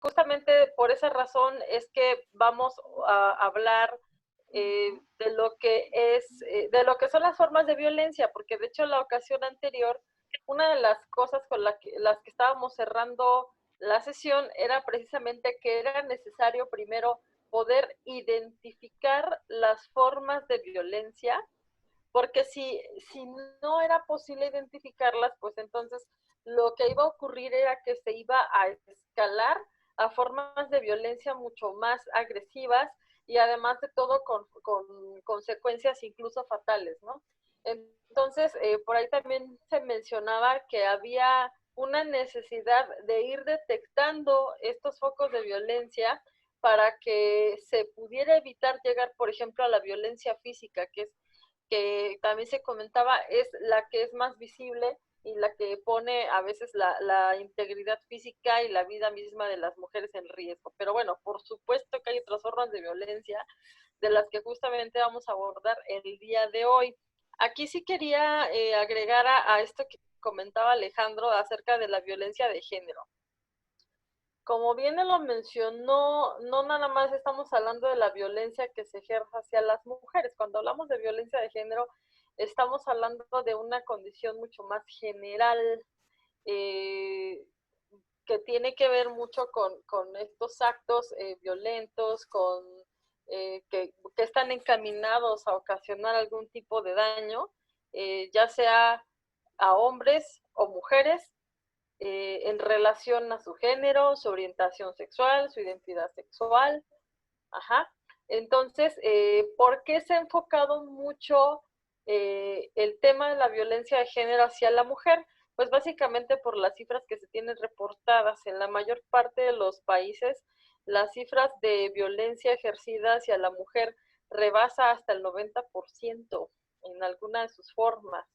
justamente por esa razón es que vamos a hablar de lo que son las formas de violencia, porque de hecho la ocasión anterior, una de las cosas con las que estábamos cerrando la sesión era precisamente que era necesario primero poder identificar las formas de violencia, porque si no era posible identificarlas, pues entonces lo que iba a ocurrir era que se iba a escalar a formas de violencia mucho más agresivas y además de todo con consecuencias incluso fatales, ¿no? Entonces, por ahí también se mencionaba que había una necesidad de ir detectando estos focos de violencia para que se pudiera evitar llegar, por ejemplo, a la violencia física, que también se comentaba, es la que es más visible y la que pone a veces la integridad física y la vida misma de las mujeres en riesgo. Pero bueno, por supuesto que hay otras formas de violencia de las que justamente vamos a abordar el día de hoy. Aquí sí quería agregar a esto que comentaba Alejandro acerca de la violencia de género. Como bien lo mencionó, no nada más estamos hablando de la violencia que se ejerce hacia las mujeres. Cuando hablamos de violencia de género, estamos hablando de una condición mucho más general, eh, que tiene que ver mucho con estos actos violentos, que están encaminados a ocasionar algún tipo de daño, ya sea a hombres o mujeres, en relación a su género, su orientación sexual, su identidad sexual. Ajá. Entonces, ¿por qué se ha enfocado mucho el tema de la violencia de género hacia la mujer? Pues básicamente por las cifras que se tienen reportadas en la mayor parte de los países, las cifras de violencia ejercida hacia la mujer rebasa hasta el 90% en alguna de sus formas.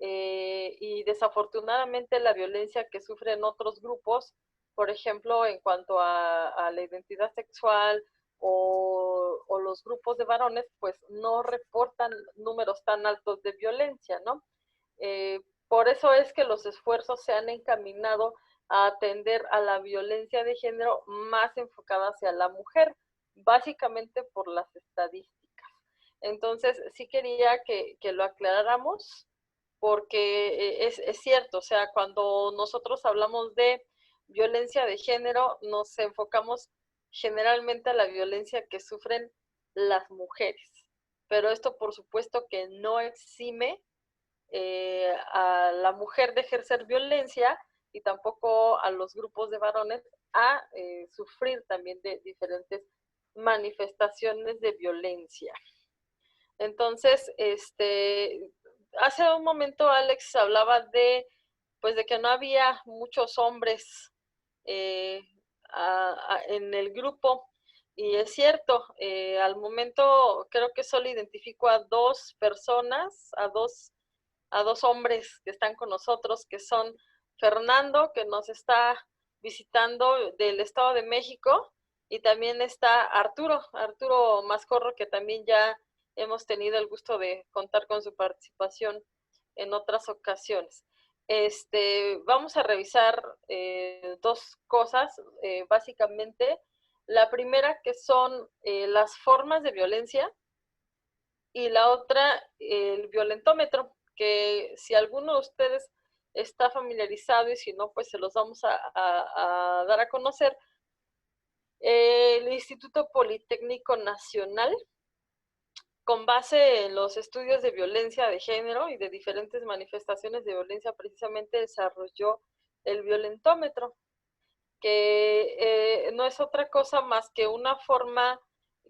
Y desafortunadamente la violencia que sufren otros grupos, por ejemplo, en cuanto a la identidad sexual o los grupos de varones, pues no reportan números tan altos de violencia, ¿no? Por eso es que los esfuerzos se han encaminado a atender a la violencia de género más enfocada hacia la mujer, básicamente por las estadísticas. Entonces, sí quería que lo aclaráramos, porque es cierto, o sea, cuando nosotros hablamos de violencia de género, nos enfocamos generalmente a la violencia que sufren las mujeres, pero esto por supuesto que no exime a la mujer de ejercer violencia y tampoco a los grupos de varones a sufrir también de diferentes manifestaciones de violencia. Entonces, hace un momento Alex hablaba pues de que no había muchos hombres eh, en el grupo, y es cierto, al momento creo que solo identifico a dos personas, a dos hombres que están con nosotros, que son Fernando, que nos está visitando del Estado de México, y también está Arturo Mascorro, que también ya hemos tenido el gusto de contar con su participación en otras ocasiones. Vamos a revisar dos cosas, básicamente. La primera, que son las formas de violencia, y la otra, el violentómetro, que si alguno de ustedes está familiarizado y si no, pues se los vamos a dar a conocer. El Instituto Politécnico Nacional, con base en los estudios de violencia de género y de diferentes manifestaciones de violencia, precisamente desarrolló el violentómetro, que no es otra cosa más que una forma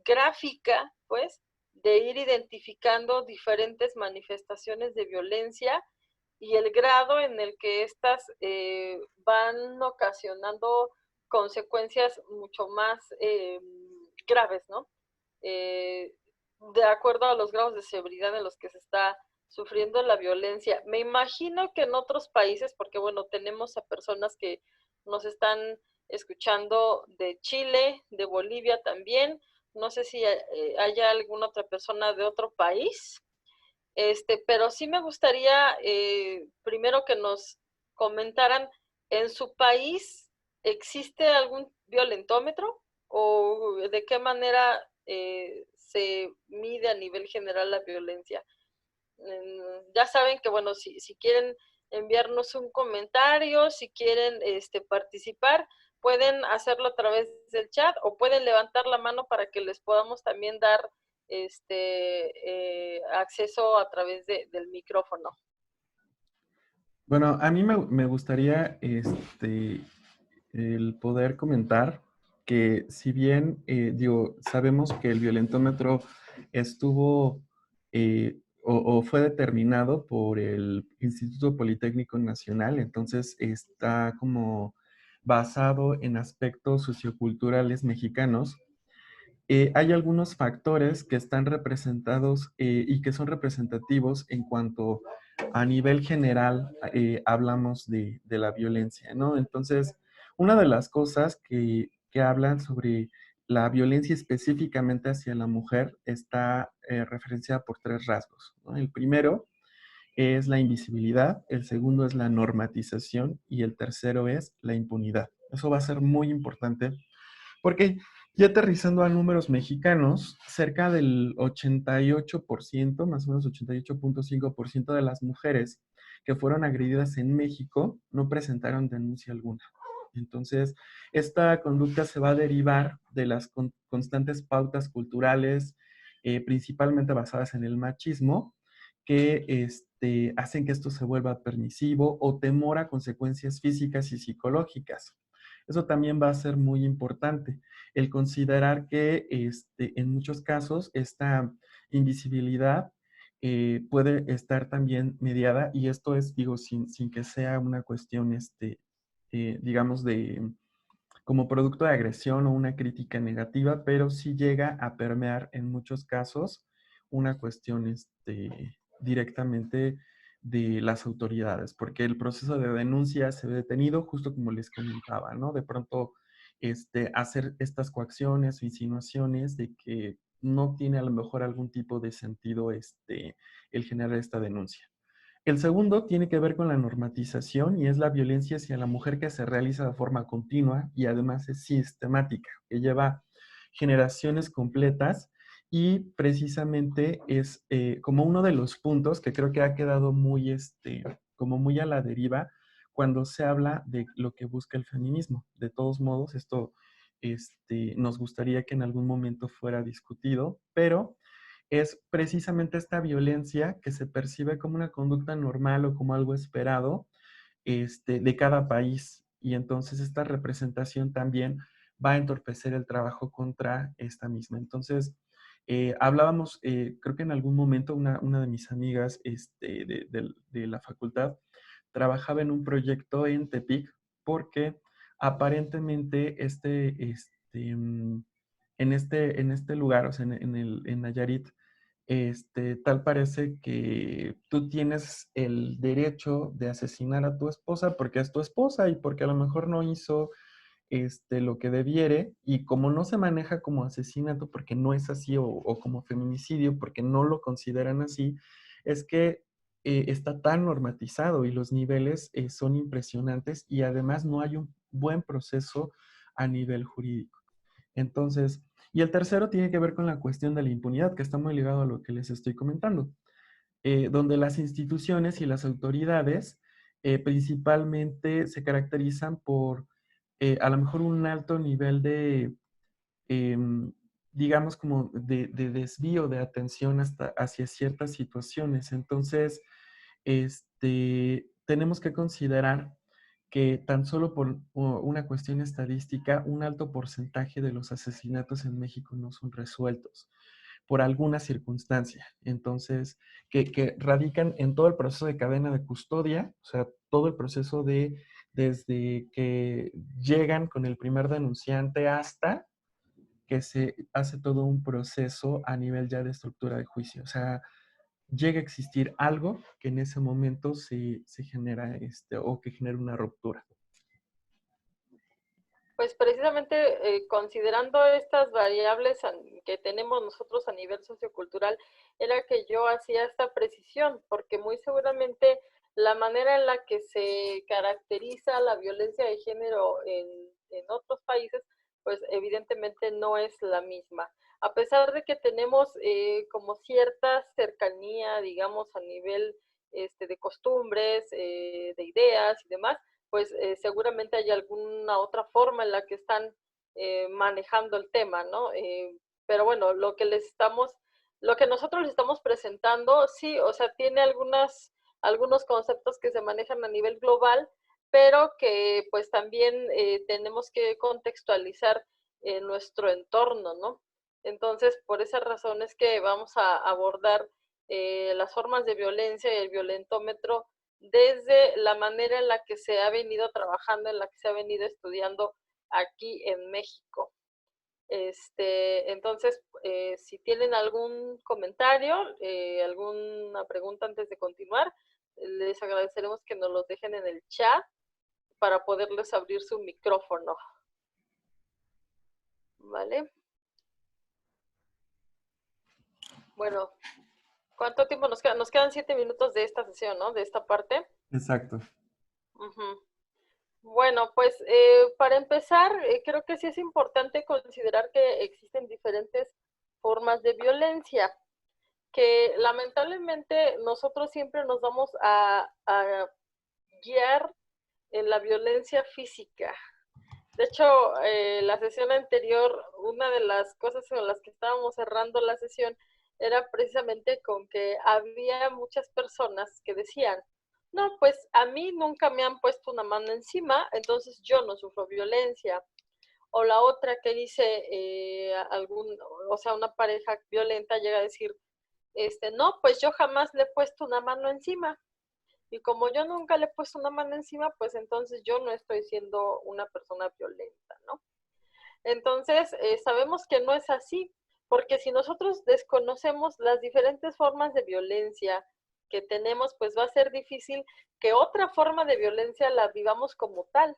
gráfica, pues, de ir identificando diferentes manifestaciones de violencia y el grado en el que éstas van ocasionando consecuencias mucho más graves, ¿no? De acuerdo a los grados de severidad en los que se está sufriendo la violencia. Me imagino que en otros países, porque bueno, tenemos a personas que nos están escuchando de Chile, de Bolivia también. No sé si haya alguna otra persona de otro país, pero sí me gustaría primero que nos comentaran en su país ¿existe algún violentómetro o de qué manera se mide a nivel general la violencia? Ya saben que, bueno, si quieren enviarnos un comentario, si quieren participar, pueden hacerlo a través del chat o pueden levantar la mano para que les podamos también dar acceso a través del micrófono. Bueno, a mí me gustaría el poder comentar que si bien digo, sabemos que el violentómetro estuvo o fue determinado por el Instituto Politécnico Nacional, entonces está como basado en aspectos socioculturales mexicanos. Hay algunos factores que están representados y que son representativos en cuanto a nivel general hablamos de la violencia, ¿no? Entonces, una de las cosas que hablan sobre la violencia específicamente hacia la mujer está referenciada por tres rasgos, ¿no? El primero es la invisibilidad, el segundo es la normatización y el tercero es la impunidad. Eso va a ser muy importante porque ya aterrizando a números mexicanos, cerca del 88%, más o menos 88.5% de las mujeres que fueron agredidas en México no presentaron denuncia alguna. Entonces, esta conducta se va a derivar de las constantes pautas culturales, principalmente basadas en el machismo, que hacen que esto se vuelva permisivo o temor a consecuencias físicas y psicológicas. Eso también va a ser muy importante, el considerar que en muchos casos esta invisibilidad puede estar también mediada, y esto es, digo, sin que sea una cuestión, digamos, como producto de agresión o una crítica negativa, pero sí llega a permear en muchos casos una cuestión directamente de las autoridades, porque el proceso de denuncia se ve detenido, justo como les comentaba, ¿no? De pronto, hacer estas coacciones o insinuaciones de que no tiene a lo mejor algún tipo de sentido el generar esta denuncia. El segundo tiene que ver con la normatización y es la violencia hacia la mujer que se realiza de forma continua y además es sistemática, que lleva generaciones completas y precisamente es como uno de los puntos que creo que ha quedado muy, como muy a la deriva cuando se habla de lo que busca el feminismo. De todos modos, esto nos gustaría que en algún momento fuera discutido, pero es precisamente esta violencia que se percibe como una conducta normal o como algo esperado de cada país. Y entonces esta representación también va a entorpecer el trabajo contra esta misma. Entonces, hablábamos, creo que en algún momento una de mis amigas de la facultad trabajaba en un proyecto en Tepic porque aparentemente en este lugar, o sea, en Nayarit, tal parece que tú tienes el derecho de asesinar a tu esposa porque es tu esposa y porque a lo mejor no hizo lo que debiere, y como no se maneja como asesinato porque no es así, o como feminicidio porque no lo consideran así, es que está tan normatizado y los niveles son impresionantes y además no hay un buen proceso a nivel jurídico. Entonces, y el tercero tiene que ver con la cuestión de la impunidad, que está muy ligado a lo que les estoy comentando, donde las instituciones y las autoridades principalmente se caracterizan por a lo mejor un alto nivel de, em, digamos, como de desvío de atención hacia ciertas situaciones. Entonces, tenemos que considerar que tan solo por una cuestión estadística, un alto porcentaje de los asesinatos en México no son resueltos por alguna circunstancia. Entonces, que radican en todo el proceso de cadena de custodia, o sea, todo el proceso desde que llegan con el primer denunciante hasta que se hace todo un proceso a nivel ya de estructura de juicio. O sea, llega a existir algo que en ese momento se genera o que genera una ruptura. Pues precisamente considerando estas variables que tenemos nosotros a nivel sociocultural, era que yo hacía esta precisión, porque muy seguramente la manera en la que se caracteriza la violencia de género en otros países, pues evidentemente no es la misma. A pesar de que tenemos como cierta cercanía, digamos, a nivel de costumbres, de ideas y demás, pues seguramente hay alguna otra forma en la que están manejando el tema, ¿no? Pero bueno, lo que nosotros les estamos presentando, sí, o sea, tiene algunos conceptos que se manejan a nivel global, pero que pues también tenemos que contextualizar nuestro entorno, ¿no? Entonces, por esa razón es que vamos a abordar las formas de violencia y el violentómetro desde la manera en la que se ha venido trabajando, en la que se ha venido estudiando aquí en México. Entonces, si tienen algún comentario, alguna pregunta antes de continuar, les agradeceremos que nos los dejen en el chat para poderles abrir su micrófono. ¿Vale? Bueno, ¿cuánto tiempo nos queda? Nos quedan 7 minutos de esta sesión, ¿no? De esta parte. Exacto. Uh-huh. Bueno, pues para empezar, creo que sí es importante considerar que existen diferentes formas de violencia, que lamentablemente nosotros siempre nos vamos a guiar en la violencia física. De hecho, la sesión anterior, una de las cosas con las que estábamos cerrando la sesión era precisamente con que había muchas personas que decían, no, pues a mí nunca me han puesto una mano encima, entonces yo no sufro violencia. O la otra que dice, o sea, una pareja violenta llega a decir, no, pues yo jamás le he puesto una mano encima. Y como yo nunca le he puesto una mano encima, pues entonces yo no estoy siendo una persona violenta, ¿no? Entonces, sabemos que no es así, porque si nosotros desconocemos las diferentes formas de violencia que tenemos, pues va a ser difícil que otra forma de violencia la vivamos como tal.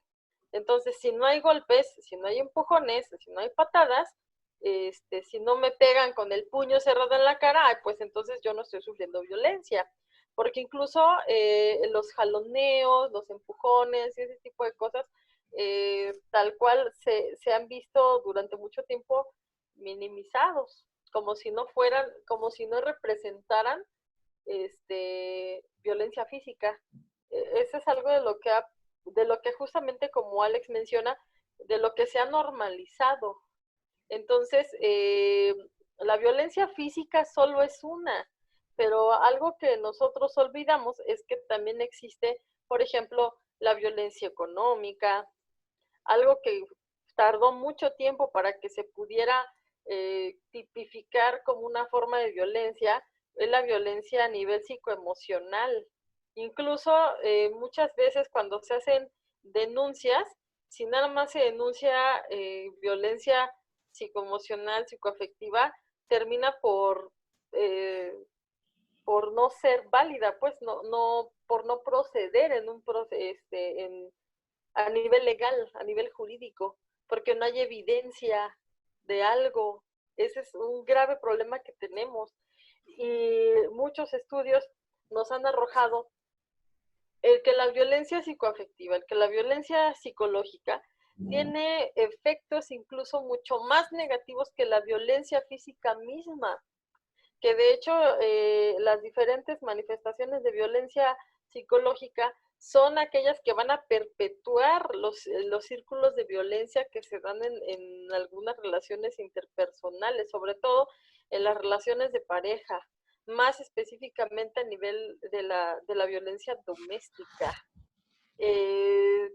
Entonces, si no hay golpes, si no hay empujones, si no hay patadas, si no me pegan con el puño cerrado en la cara, pues entonces yo no estoy sufriendo violencia. Porque incluso los jaloneos, los empujones y ese tipo de cosas, tal cual se han visto durante mucho tiempo minimizados, como si no fueran, como si no representaran violencia física. Eso es algo de lo que justamente como Alex menciona, de lo que se ha normalizado. Entonces, la violencia física solo es una, pero algo que nosotros olvidamos es que también existe, por ejemplo, la violencia económica, algo que tardó mucho tiempo para que se pudiera tipificar como una forma de violencia, es la violencia a nivel psicoemocional. Incluso muchas veces cuando se hacen denuncias, si nada más se denuncia violencia psicoemocional, psicoafectiva, termina por no ser válida, pues por no proceder en un a nivel legal, a nivel jurídico, porque no hay evidencia de algo. Ese es un grave problema que tenemos. Y muchos estudios nos han arrojado el que la violencia psicoafectiva, el que la violencia psicológica tiene efectos incluso mucho más negativos que la violencia física misma, que de hecho las diferentes manifestaciones de violencia psicológica son aquellas que van a perpetuar los círculos de violencia que se dan en algunas relaciones interpersonales, sobre todo en las relaciones de pareja, más específicamente a nivel de la violencia doméstica.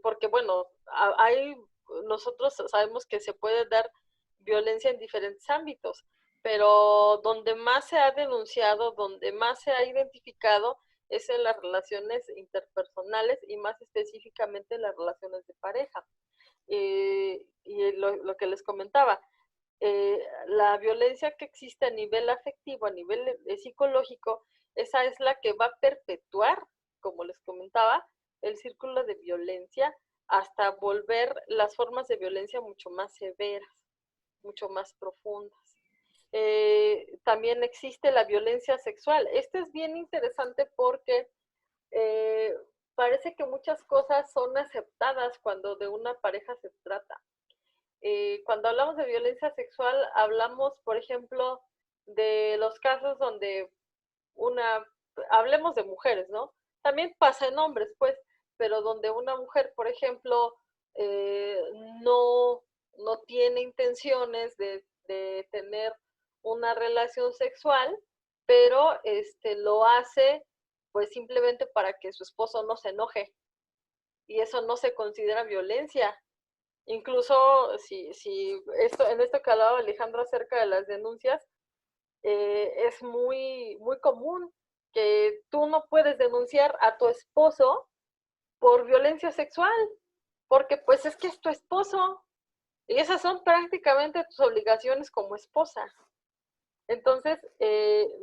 Porque bueno, nosotros sabemos que se puede dar violencia en diferentes ámbitos, pero donde más se ha denunciado, donde más se ha identificado es en las relaciones interpersonales y más específicamente en las relaciones de pareja. Y lo que les comentaba, la violencia que existe a nivel afectivo, a nivel psicológico, esa es la que va a perpetuar, como les comentaba, el círculo de violencia hasta volver las formas de violencia mucho más severas, mucho más profundas. También existe la violencia sexual. Esto es bien interesante porque eh, parece que muchas cosas son aceptadas cuando de una pareja se trata. Cuando hablamos de violencia sexual, hablamos, por ejemplo, de los casos donde una, hablemos de mujeres, ¿no? También pasa en hombres, pues, pero donde una mujer, por ejemplo, eh, no, no tiene intenciones de tener una relación sexual, pero lo hace pues simplemente para que su esposo no se enoje. Y eso no se considera violencia. Incluso si en esto que hablaba Alejandro acerca de las denuncias, es muy común que tú no puedes denunciar a tu esposo por violencia sexual, porque pues es que es tu esposo y esas son prácticamente tus obligaciones como esposa. Entonces,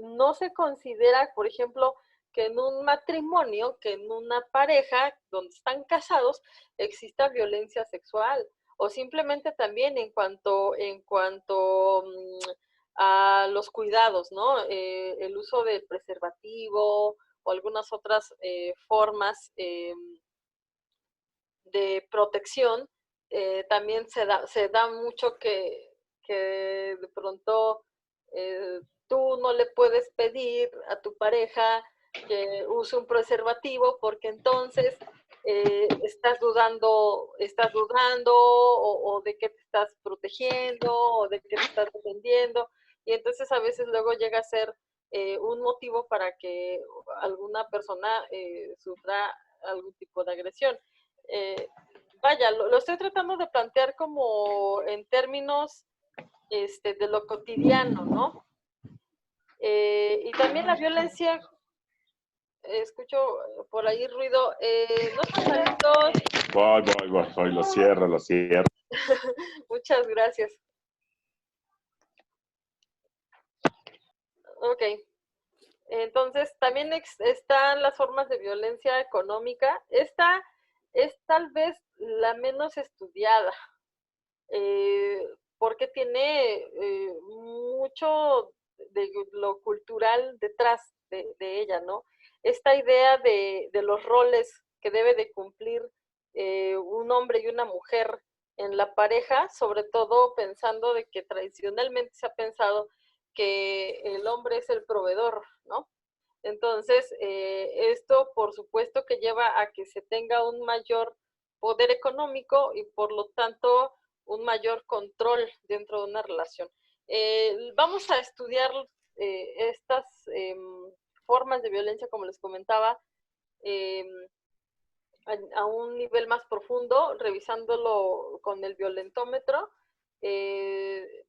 no se considera, por ejemplo, que en un matrimonio, que en una pareja donde están casados, exista violencia sexual. O simplemente también en cuanto a los cuidados, ¿no? El uso del preservativo o algunas otras formas de protección, también se da mucho que de pronto tú no le puedes pedir a tu pareja que use un preservativo porque entonces estás dudando o de qué te estás protegiendo o de qué te estás defendiendo y entonces a veces luego llega a ser un motivo para que alguna persona sufra algún tipo de agresión. Eh, vaya, lo estoy tratando de plantear como en términos de lo cotidiano, ¿no? Y también la violencia, escucho por ahí ruido, no están saliendo, Voy, lo cierro, lo cierro. muchas gracias. Ok, entonces también están las formas de violencia económica. Esta es tal vez la menos estudiada, porque tiene mucho de lo cultural detrás de ella, ¿no? Esta idea de los roles que debe de cumplir un hombre y una mujer en la pareja, sobre todo pensando de que tradicionalmente se ha pensado que el hombre es el proveedor, ¿no? Entonces, esto por supuesto que lleva a que se tenga un mayor poder económico y por lo tanto un mayor control dentro de una relación. Vamos a estudiar estas formas de violencia, como les comentaba, eh, a un nivel más profundo, revisándolo con el violentómetro.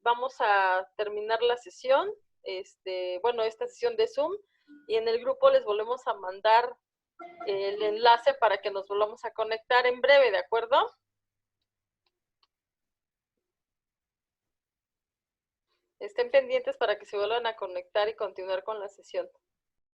Vamos a terminar la sesión, esta sesión de Zoom, y en el grupo les volvemos a mandar el enlace para que nos volvamos a conectar en breve, ¿de acuerdo? Estén pendientes para que se vuelvan a conectar y continuar con la sesión.